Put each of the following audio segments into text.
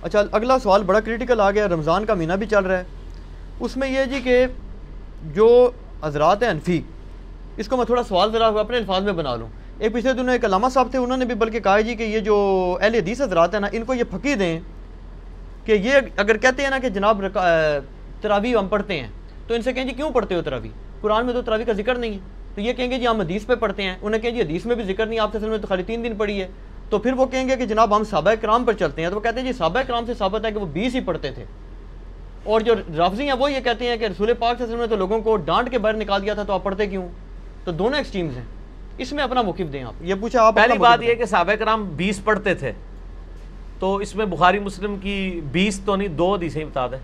اچھا اگلا سوال بڑا کریٹیکل آ گیا، رمضان کا مہینہ بھی چل رہا ہے، اس میں یہ جی کہ جو حضرات ہیں حنفی، اس کو میں تھوڑا سوال ذرا اپنے الفاظ میں بنا لوں. ایک پچھلے دنوں ایک علامہ صاحب تھے، انہوں نے بھی بلکہ کہا جی کہ یہ جو اہل حدیث حضرات ہیں نا، ان کو یہ پھکی دیں کہ یہ اگر کہتے ہیں نا کہ جناب تراویح ہم پڑھتے ہیں، تو ان سے کہیں جی کیوں پڑھتے ہو تراویح؟ قرآن میں تو تراویح کا ذکر نہیں ہے. تو یہ کہیں گے جی ہم حدیث پہ پڑھتے ہیں. انہیں کہیں جی حدیث میں بھی ذکر نہیں، آپ سے میں تو خالی 3 دن پڑھی ہے. تو پھر وہ کہیں گے کہ جناب ہم صحابہ کرام پر چلتے ہیں. تو وہ کہتے ہیں جی صحابہ کرام سے ثابت ہے کہ وہ 20 ہی پڑھتے تھے. اور جو رافضی ہیں وہ یہ کہتے ہیں کہ رسول پاک صلی اللہ علیہ وسلم نے تو لوگوں کو ڈانٹ کے باہر نکال دیا تھا، تو آپ پڑھتے کیوں؟ تو دونوں ایکسٹریمز ہیں، اس میں اپنا موقف دیں آپ. یہ پوچھا آپ. پہلی بات یہ کہ صحابہ کرام 20 پڑھتے تھے، تو اس میں بخاری مسلم کی 20 تو نہیں 2 حدیثیں بتا دیں،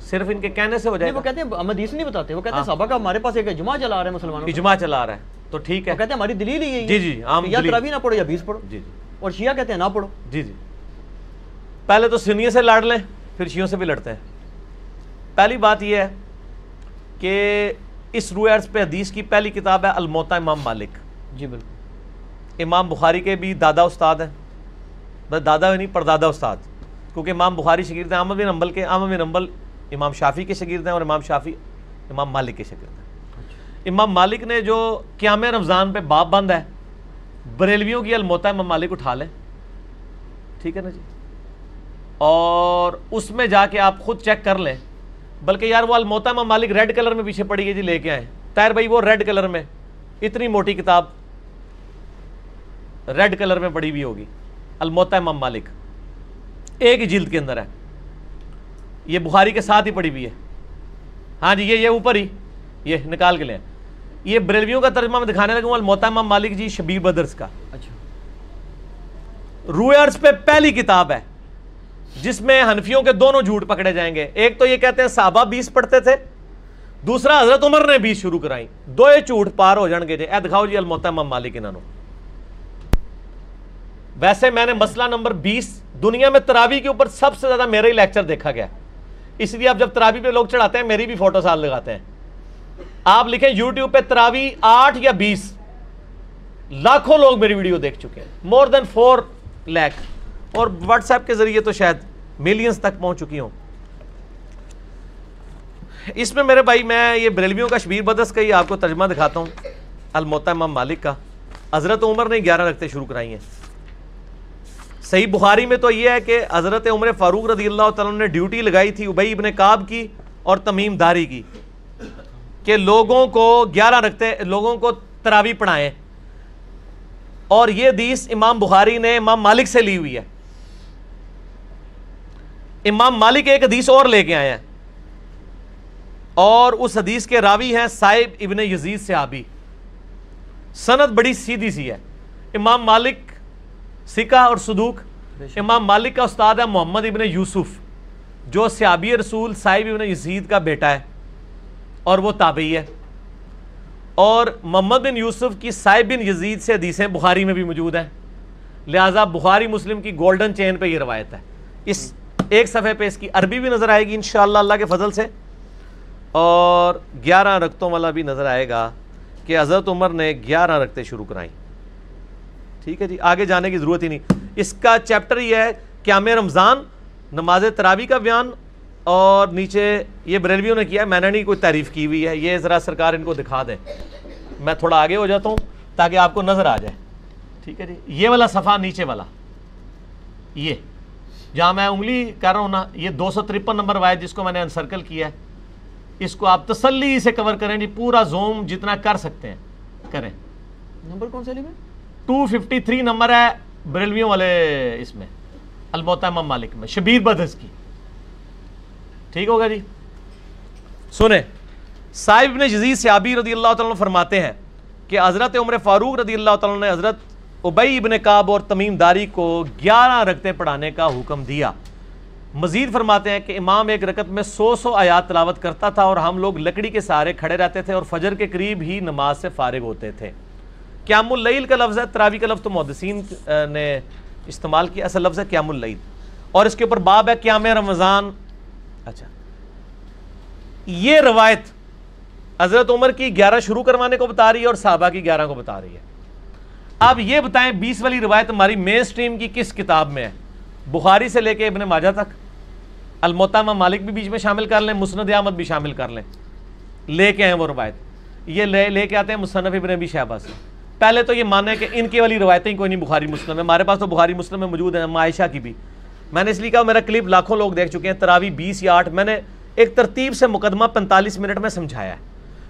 صرف ان کے کہنے سے ہو جائے گا. وہ کہتے ہیں ہم حدیث نہیں بتاتے، وہ کہتے ہیں صحابہ کا ہمارے پاس ایک اجماع چلا رہا ہے مسلمانوں کا. اجماع چلا رہا ہے تو ٹھیک ہے. وہ کہتے ہیں ہماری دلیل ہی جی جی عام یا تراویح نہ پڑھو یا 20 پڑھو. جی جی. اور شیعہ کہتے ہیں نہ پڑھو. جی جی. پہلے تو سنیوں سے لڑ لیں، پھر شیعوں سے بھی لڑتے ہیں. پہلی بات یہ ہے کہ اس روح عرض پہ حدیث کی پہلی کتاب ہے الموطا امام مالک. جی بالکل. امام بخاری کے بھی دادا استاد ہیں، بس دادا نہیں پردادا استاد، کیونکہ امام بخاری شاگرد ہیں احمد بن حنبل کے. احمد بن حنبل امام شافعی کے شاگرد ہیں، اور امام شافعی امام مالک کے شاگرد ہیں. امام مالک نے جو قیام رمضان پہ باب بند ہے، بریلویوں کی الموطا امام مالک اٹھا لیں، ٹھیک ہے نا جی، اور اس میں جا کے آپ خود چیک کر لیں. بلکہ یار وہ الموطا امام مالک ریڈ کلر میں پیچھے پڑی ہے جی، لے کے آئیں طاہر بھائی، وہ ریڈ کلر میں اتنی موٹی کتاب ریڈ کلر میں پڑی ہوئی ہوگی، الموطا امام مالک ایک ہی جلد کے اندر ہے، یہ بخاری کے ساتھ ہی پڑی ہوئی ہے. ہاں جی یہ اوپر ہی یہ نکال کے لیں. یہ بریلویوں کا ترجمہ میں دکھانے لگا ہوں، الموطا امام مالک جی شبیر بدرس کا. اچھا. روح عرض پہ پہلی کتاب ہے جس میں حنفیوں کے دونوں جھوٹ پکڑے جائیں گے. ایک تو یہ کہتے ہیں صحابہ 20 پڑھتے تھے، دوسرا حضرت عمر نے 20 شروع کرائیں. دو جھوٹ پار ہو جان گے جی. اے دکھاؤ جی الموطا امام مالک انہوں. ویسے میں نے مسئلہ نمبر 20 دنیا میں تراویح کے اوپر سب سے زیادہ میرا ہی لیکچر دیکھا گیا، اس لیے اب جب تراویح پہ لوگ چڑھاتے ہیں میری بھی فوٹو ساتھ لگاتے ہیں. آپ لکھیں یوٹیوب پہ تراویح 8 یا 20، لاکھوں لوگ میری ویڈیو دیکھ چکے ہیں، مور دین 4 لاکھ، اور واٹس ایپ کے ذریعے تو شاید ملینز تک پہنچ چکی ہوں. اس میں میرے بھائی میں یہ بریلویوں کا شبیر بدرس کا ہی آپ کو ترجمہ دکھاتا ہوں، الموطا امام مالک کا. حضرت عمر نے 11 رکعتیں شروع کرائی ہیں. صحیح بخاری میں تو یہ ہے کہ حضرت عمر فاروق رضی اللہ تعالیٰ نے ڈیوٹی لگائی تھی ابی ابن کعب کی اور تمیم داری کی کہ لوگوں کو 11 رکعتیں لوگوں کو تراویح پڑھائیں. اور یہ حدیث امام بخاری نے امام مالک سے لی ہوئی ہے. امام مالک ایک حدیث اور لے کے آئے ہیں، اور اس حدیث کے راوی ہیں صاحب ابن یزید صحابی. سند بڑی سیدھی سی ہے. امام مالک ثقہ اور صدوق. امام مالک کا استاد ہے محمد ابن یوسف، جو صحابی رسول صاحب ابن یزید کا بیٹا ہے اور وہ تابعی ہے. اور محمد بن یوسف کی صاحب بن یزید سے حدیثیں بخاری میں بھی موجود ہیں، لہٰذا بخاری مسلم کی گولڈن چین پہ یہ روایت ہے. اس ایک صفحے پہ اس کی عربی بھی نظر آئے گی انشاءاللہ اللہ کے فضل سے، اور 11 رکعتوں والا بھی نظر آئے گا کہ حضرت عمر نے 11 رکعتیں شروع کرائیں. ٹھیک ہے جی، آگے جانے کی ضرورت ہی نہیں. اس کا چیپٹر یہ ہے قیام رمضان، نماز تراویح کا بیان، اور نیچے یہ بریلویوں نے کیا ہے، میں نے نہیں کوئی تعریف کی ہوئی ہے. یہ ذرا سرکار ان کو دکھا دیں، میں تھوڑا آگے ہو جاتا ہوں تاکہ آپ کو نظر آ جائے. ٹھیک ہے جی، یہ والا صفحہ نیچے والا، یہ جہاں میں انگلی کر رہا ہوں نا، یہ 253 نمبر روایت جس کو میں نے انسرکل کیا ہے، اس کو آپ تسلی سے کور کریں جی، پورا زوم جتنا کر سکتے ہیں کریں. نمبر کون سے لی میں؟ 253 نمبر ہے بریلویوں والے اس میں، الموطا امام مالک میں، شبیر بدرس کی. ٹھیک ہوگا جی. سنیں، صاحب ابن یزید صحابی رضی اللہ تعالیٰ عنہ فرماتے ہیں کہ حضرت عمر فاروق رضی اللہ تعالیٰ عنہ نے حضرت ابی ابن کعب اور تمیم داری کو 11 رکعتیں پڑھانے کا حکم دیا. مزید فرماتے ہیں کہ امام ایک رکعت میں 100 آیات تلاوت کرتا تھا، اور ہم لوگ لکڑی کے سہارے کھڑے رہتے تھے اور فجر کے قریب ہی نماز سے فارغ ہوتے تھے. قیام اللیل کا لفظ ہے، تراویح کا لفظ تو محدثین نے استعمال کیا، اصل لفظ ہے قیام اللیل، اور اس کے اوپر باب ہے قیام رمضان. اچھا، یہ روایت حضرت عمر کی 11 شروع کروانے کو بتا رہی ہے اور صحابہ کی 11 کو بتا رہی ہے. اب یہ بتائیں 20 والی روایت ہماری مین سٹریم کی کس کتاب میں ہے؟ بخاری سے لے کے ابن ماجہ تک، الموطا امام مالک بھی بیچ میں شامل کر لیں، مسند احمد بھی شامل کر لیں، لے کے ہیں وہ روایت، یہ لے کے آتے ہیں مصنف ابن ابی شیبہ سے۔ پہلے تو یہ مانے کہ ان کی والی روایتیں کوئی نہیں بخاری مسلم ہے، ہمارے پاس تو بخاری مسلم میں موجود ہیں، عائشہ کی بھی۔ میں نے اس لیے کہا میرا کلپ لاکھوں لوگ دیکھ چکے ہیں، تراوی 20 یا 8، میں نے ایک ترتیب سے مقدمہ 45 منٹ میں سمجھایا ہے۔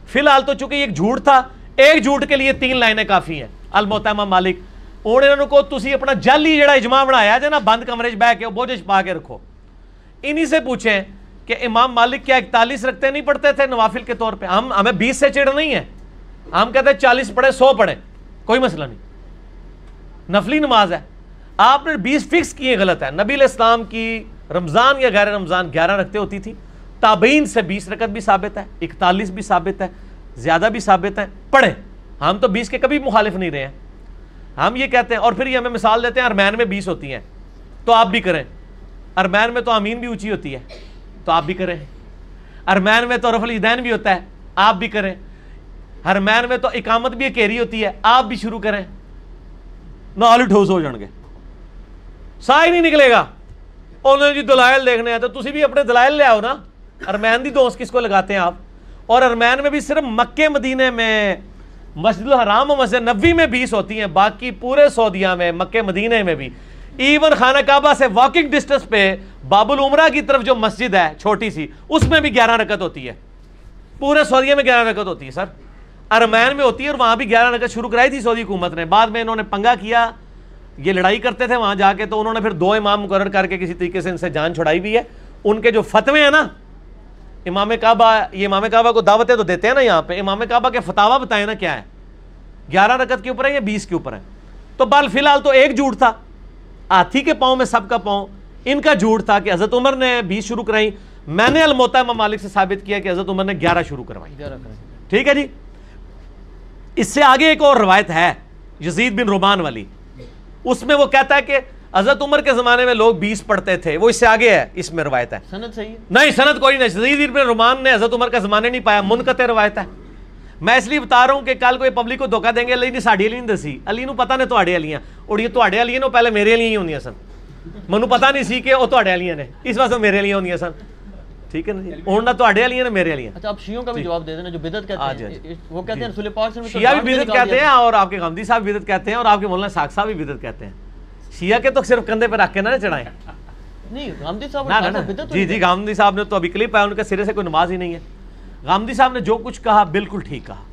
فی الحال تو چونکہ ایک جھوٹ تھا، ایک جھوٹ کے لیے 3 لائنیں کافی ہیں۔ الموطا امام مالک انہوں کو تسی اپنا جعلی جڑا اجماع بنایا جے نا، بند کمرے چ بیٹھ کے بوجھ پا کے رکھو، انہی سے پوچھیں کہ امام مالک کیا 41 رکھتے نہیں پڑھتے تھے نوافل کے طور پہ؟ ہمیں 20 سے چڑ نہیں ہے، ہم کہتے ہیں 40 پڑھے 100 پڑھے، کوئی مسئلہ نہیں، نفلی نماز ہے۔ آپ نے 20 فکس کیے، غلط ہے۔ نبی علیہ السلام کی رمضان یا غیر رمضان 11 رکھتے ہوتی تھی، تابعین سے 20 رکعت بھی ثابت ہے، 41 بھی ثابت ہے، زیادہ بھی ثابت ہے، پڑھیں۔ ہم تو 20 کے کبھی مخالف نہیں رہے ہیں، ہم یہ کہتے ہیں۔ اور پھر یہ ہمیں مثال دیتے ہیں ارمین میں 20 ہوتی ہیں تو آپ بھی کریں، ارمین میں تو آمین بھی اونچی ہوتی ہے تو آپ بھی کریں، ارمین میں تو رفع الیدین بھی ہوتا ہے آپ بھی کریں، ارمین میں تو اقامت بھی اکیری ہوتی ہے آپ بھی شروع کریں، نہ آلو ٹھوس ہو جان گے، سا ہی نہیں نکلے گا۔ انہوں نے دلائل دیکھنے ہیں تو تسی بھی اپنے دلائل لے آؤ نا۔ ارمین دی دوست کس کو لگاتے ہیں آپ؟ اور ارمین میں بھی صرف مکے مدینے میں، مسجد الحرام و مسجد نبوی میں 20 ہوتی ہیں، باقی پورے سعودیہ میں، مکے مدینے میں بھی، ایون خانہ کعبہ سے واکنگ ڈسٹنس پہ باب العمرہ کی طرف جو مسجد ہے چھوٹی سی، اس میں بھی 11 رکعت ہوتی ہے، پورے سعودیہ میں 11 رکعت ہوتی ہے سر، ارمین میں ہوتی ہے، اور وہاں بھی 11 رکعت شروع کرائی تھی سعودی حکومت نے، بعد میں انہوں نے پنگا کیا، یہ لڑائی کرتے تھے وہاں جا کے، تو انہوں نے پھر 2 امام مقرر کر کے کسی طریقے سے ان سے جان چھڑائی بھی ہے۔ ان کے جو فتوے ہیں نا، امام کعبہ، یہ امام کعبہ کو دعوتیں تو دیتے ہیں نا یہاں پہ، امام کعبہ کے فتاوا بتائیں نا کیا ہے، 11 رکعت کے اوپر ہے یا 20 کے اوپر ہے؟ تو بال فی الحال تو ایک جھوٹ تھا، ہاتھی کے پاؤں میں سب کا پاؤں، ان کا جھوٹ تھا کہ حضرت عمر نے 20 شروع کرائی، میں نے الموطا امام مالک سے ثابت کیا کہ حضرت عمر نے 11 شروع کروائی۔ ٹھیک ہے جی۔ اس سے آگے ایک اور روایت ہے یزید بن رومان والی، اس میں وہ کہتا ہے کہ حضرت عمر کے زمانے میں لوگ 20 پڑھتے تھے، وہ اس سے آگے ہے، اس میں روایت ہے، سند صحیح ہے؟ نہیں سند کوئی نہیں، یزید بن رومان نے حضرت عمر کا زمانے نہیں پایا، منقطع روایت ہے۔ میں اس لیے بتا رہا ہوں کہ کل کوئی پبلک کو دھوکہ دیں گے علی نے ساڑی علی نہیں دسی، علی نو پتہ نے تواڈے علیاں، اور یہ تواڈے علیاں نو پہلے میرے علیاں ہی ہوندیاں سن، منو پتہ نہیں سی کہ وہ تواڈے علیاں نے، اس واسطے میرے علیاں ہوندیاں سن، ٹھیک ہے نا جی، ہن نہ تواڈے علیاں نے میرے علیاں۔ اچھا، آپ شیعوں کا بھی جواب دے دینا جو بدعت کہتے ہیں، وہ کہتے ہیں رسول پاک صلی اللہ علیہ وسلم شیعہ بھی بدعت کہتے ہیں، اور آپ کے غامدی صاحب بدعت کہتے ہیں، اور آپ کے مولانا ساق صاحب بھی بدعت کہتے ہیں۔ شیعہ کے تو صرف کندھے پہ رکھ کے نہ چڑھائیں، نہیں، غامدی صاحب جی جی، غامدی صاحب نے تو ابھی کلپ ہے، ان کے سرے سے کوئی نماز ہی نہیں ہے۔ غامدی صاحب نے جو کچھ کہا بالکل ٹھیک کہا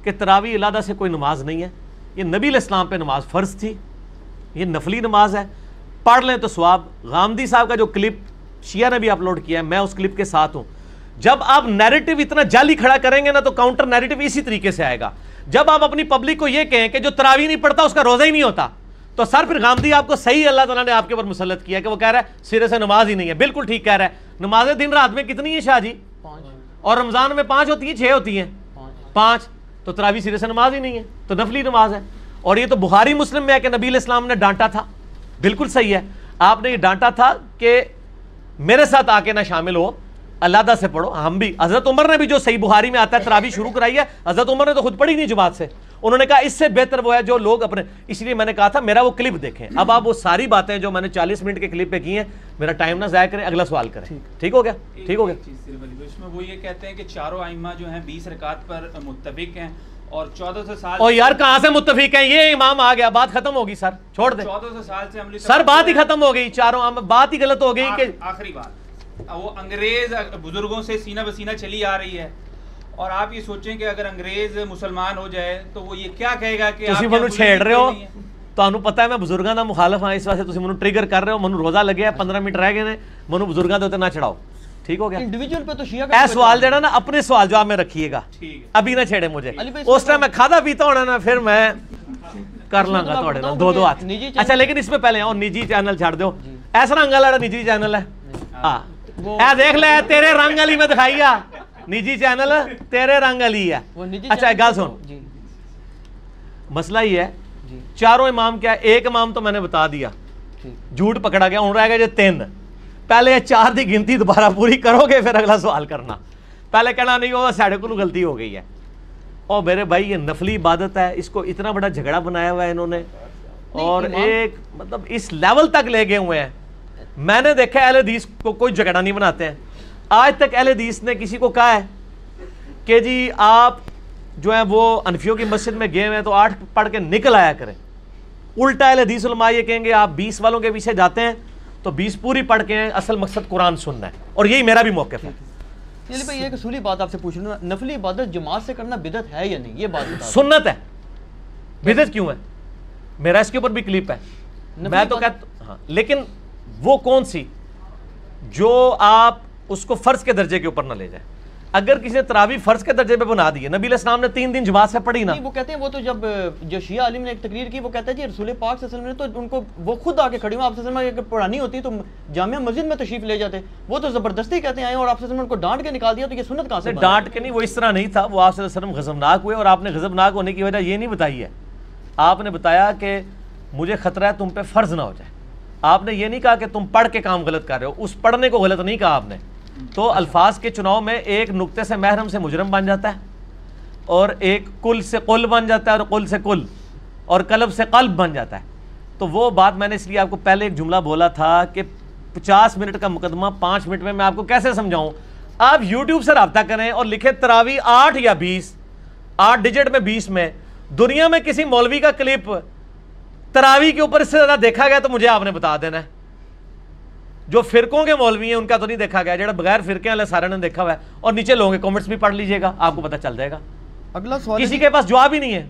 کہ تراویح علیحدہ سے کوئی نماز نہیں ہے، یہ نبی علیہ السلام پہ نماز فرض تھی، یہ نفلی نماز ہے، پڑھ لیں تو ثواب۔ غامدی صاحب کا جو کلپ شیعہ نے بھی اپلوڈ کیا ہے، میں اس کلپ کے ساتھ ہوں۔ جب آپ نیریٹو اتنا جعلی کھڑا کریں گے نا تو کاؤنٹر نیریٹو اسی طریقے سے آئے گا۔ جب آپ اپنی پبلک کو یہ کہیں کہ جو تراویح نہیں پڑھتا اس کا روزہ ہی نہیں ہوتا، تو سر پھر غامدی آپ کو صحیح اللہ تعالیٰ نے آپ کے اوپر مسلط کیا کہ وہ کہہ رہا ہے سرے سے نماز ہی نہیں ہے، بالکل ٹھیک کہہ رہا ہے۔ نمازیں دن رات میں کتنی ہیں شاہ جی؟ 5، اور رمضان میں 5 ہوتی ہیں، 6 ہوتی ہیں، 5، تو تراویح سرے سے نماز ہی نہیں ہے، تو نفلی نماز ہے۔ اور یہ تو بخاری مسلم میں ہے کہ نبی علیہ السلام نے ڈانٹا تھا، بالکل صحیح ہے، آپ نے یہ ڈانٹا تھا کہ میرے ساتھ آ کے نہ شامل ہو، علیحدہ سے پڑھو۔ ہم بھی، حضرت عمر نے بھی جو صحیح بخاری میں آتا ہے تراویح شروع کرائی ہے، حضرت عمر نے تو خود پڑھی نہیں جماعت سے، انہوں نے کہا اس سے بہتر وہ ہے جو لوگ اپنے، اس لیے میں نے کہا تھا میرا وہ کلپ دیکھیں۔ اب آپ وہ ساری باتیں جو میں نے 40 منٹ کے کلپ پہ کی ہیں، میرا ٹائم نہ ضائع کریں، اگلا سوال کریں، ٹھیک ہو گیا؟ ٹھیک ہو گیا۔ اس میں وہ یہ کہتے ہیں کہ چاروں ائمہ جو ہیں 20 رکعت پر متفق ہیں، اور 1400 سال، اور یار کہاں سے متفق ہیں؟ یہ امام آ گیا، بات ختم ہوگی سر، چھوڑ دیں 1400 سال سے عملی سر، بات ہی ختم ہو گئی، چاروں بات ہی غلط ہو گئی کہ آخری بات وہ انگریز بزرگوں سے سینہ بسینہ چلی آ رہی ہے، اور آپ یہ سوچیں کہ اگر انگریز مسلمان ہو جائے تو وہ یہ کیا کہے گا کہ تسی منو چھیڑ رہے ہو، تانوں پتہ ہے میں بزرگاں دا مخالف ہاں، اس واسطے تسی منو ٹریگر کر رہے ہو، منو روزہ لگیا ہے، 15 منٹ رہ گئے نے، منو بزرگاں دے اوتے نہ چڑھاؤ، ٹھیک ہو گیا؟ انڈیویجول پہ تو شیعہ اے سوال جڑا نا اپنے سوال جواب میں رکھیے گا، ابھی نہ چھیڑے مجھے، اس ٹائم میں کھادا پیتا ہونا نا، پھر میں کر لوں گا تھوڑے نال 2 ہاتھ۔ اچھا لیکن اس میں پہلے اور نجی چینل چھاڑ دو، ایسا رنگ والا نجی چینل ہے، ہاں اے دیکھ لے تیرے رنگ والی میں دکھائیا، نجی چینل تیرے رنگ والی ہے۔ اچھا ایک گل سن، مسئلہ یہ ہے چاروں امام کیا ہے، ایک امام تو میں نے بتا دیا، جھوٹ پکڑا گیا، ہوں رہ گئے جو 3، پہلے 4 دی گنتی دوبارہ پوری کرو گے پھر اگلا سوال کرنا، پہلے کہنا نہیں وہ ساڑھے کو غلطی ہو گئی ہے۔ اور میرے بھائی یہ نفلی عبادت ہے، اس کو اتنا بڑا جھگڑا بنایا ہوا ہے انہوں نے، اور ایک مطلب اس لیول تک لے گئے ہوئے ہیں، میں نے دیکھا اہل حدیث کو کوئی جھگڑا نہیں بناتے ہیں. آج تک اہل حدیث نے کسی کو کہا ہے کہ جی آپ جو ہیں وہ انفیوں کی مسجد میں گئے ہیں تو 8 پڑھ کے نکل آیا کریں. الٹا اہل حدیث علماء یہ کہیں گے آپ 20 والوں کے پیچھے جاتے ہیں تو 20 پوری پڑھ کے ہیں, اصل مقصد قرآن سننا ہے. اور یہی میرا بھی موقف ہے. چلیے بھائی ایک اصولی بات آپ سے پوچھ لوں, نفلی عبادت جماعت سے کرنا بدعت ہے یا نہیں, یہ بات بتا. سنت ہے, بدعت کیوں ہے؟ میرا اس کے اوپر بھی کلپ ہے. میں تو کہتا ہاں, لیکن وہ کون سی جو آپ اس کو فرض کے درجے کے اوپر نہ لے جائیں. اگر کسی نے تراویح فرض کے درجے پہ بنا دی ہے, نبی علیہ السلام نے 3 دن جماعت سے پڑھی نا. وہ کہتے ہیں وہ تو جب جو شیعہ عالم نے ایک تقریر کی, وہ کہتا ہے جی رسول پاک صلی اللہ علیہ وسلم نے تو ان کو وہ خود آ کے کھڑی ہوں, آپ صلی اللہ علیہ وسلم پڑھانی ہوتی تو جامعہ مسجد میں تشریف لے جاتے, وہ تو زبردستی کہتے ہیں آئے اور آپ صلی اللہ علیہ وسلم کو ڈانٹ کے نکال دیا, تو یہ سنت کہاں سے؟ ڈانٹ کے نہیں, وہ اس طرح نہیں تھا. وہ آپ صلی اللہ علیہ وسلم غضبناک ہوئے اور آپ نے غضبناک ہونے کی وجہ یہ نہیں بتائی ہے. آپ نے بتایا کہ مجھے خطرہ ہے تم پہ فرض نہ ہو جائے. آپ نے یہ نہیں کہا کہ تم پڑھ کے کام غلط کر رہے ہو, اس پڑھنے کو غلط نہیں کہا آپ نے. تو الفاظ کے چناؤ میں ایک نقطے سے محرم سے مجرم بن جاتا ہے, اور ایک کل سے قل بن جاتا ہے, اور قل سے کل, اور قلب سے قلب بن جاتا ہے. تو وہ بات میں نے اس لیے آپ کو پہلے ایک جملہ بولا تھا کہ 50 منٹ کا مقدمہ 5 منٹ میں آپ کو کیسے سمجھاؤں. آپ یوٹیوب سے رابطہ کریں اور لکھیں تراویح 8 یا 20, 8 ڈیجٹ میں 20 میں. دنیا میں کسی مولوی کا کلپ تراویح کے اوپر اس سے زیادہ دیکھا گیا تو مجھے آپ نے بتا دینا ہے. جو فرقوں کے مولوی ہیں ان کا تو نہیں دیکھا گیا, جڑا بغیر فرقے والے سارے نے دیکھا ہوا ہے. اور نیچے لوگوں کے کامنٹس بھی پڑھ لیجئے گا, آپ کو پتہ چل جائے گا. اگلا سوال کسی کے پاس جواب ہی نہیں ہے.